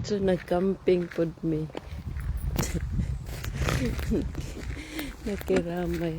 So nag-camping pod me. Nakiramay.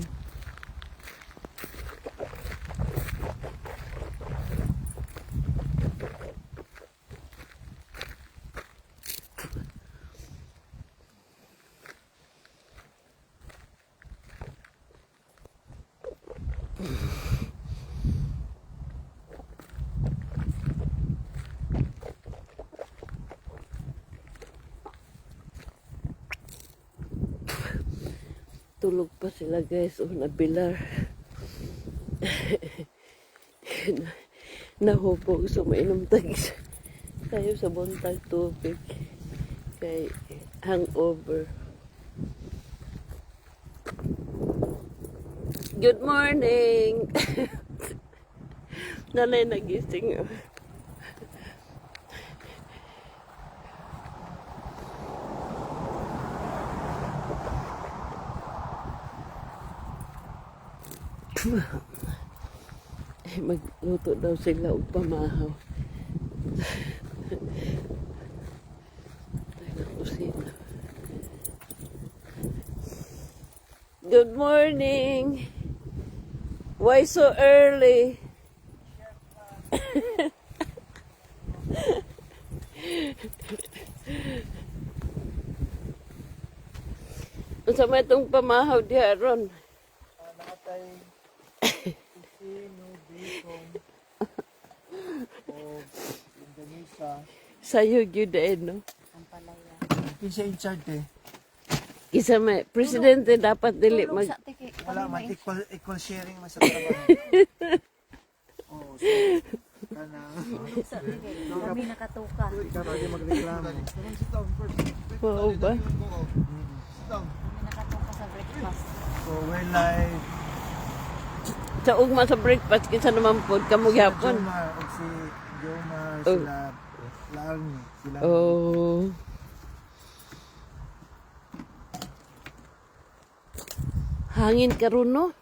Tulog pa sila guys. O nabilar. Nahupog. So mainom tayo sa buntag tubig. Kay hangover. Good morning! Nanay nagising. Magluto daw sila og pamahaw. Good morning. Why so early? Unsa may itong pamahaw diha ron? Nakatay no bacon o Indonesia. Sayo gyud no. Ang palaya. Kinsa in charge eh? Isa may presidente dapat dili mag Sa tiki. Wala man equal sharing man sa trabaho. Oh, so kana Sa tiki. Kami nakatuka. ikaw lagi magreklamo. wow ba? Kami nakatuka sa breakfast. So we're live. Sa ugma sa breakfast kinsa naman pod kamo gyapon. Jomar o si Jomar Oh. sila lang sila. Oh. Hangin karon no?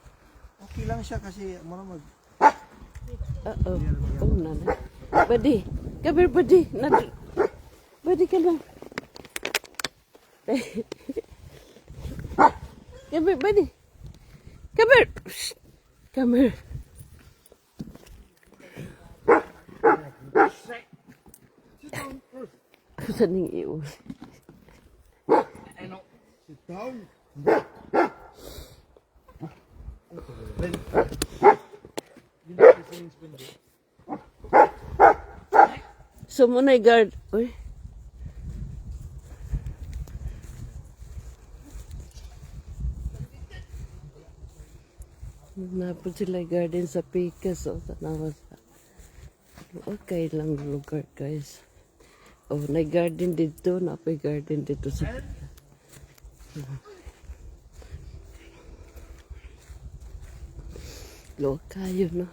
Okay lang siya kasi mo mag Oo. Oh, nana. Badi. Kabir, badi. Badi ka lang. Kabir, badi. Kabir. Shh. Kabir. Saan yung iyo? sit down. So muna guard. Uy. Napod sila garden sa Picas. O, tanawa sa. Okay lang lugar guys. Oh, may garden dito. Napay garden dito sa. Luwag kayo, no?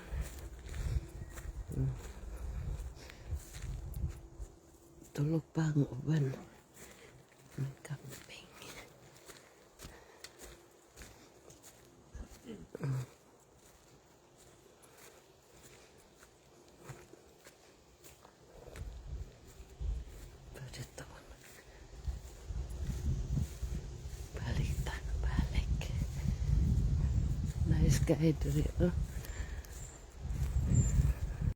Tulog pa ang uban. May camping. Dito. Balik. Nice guy dito.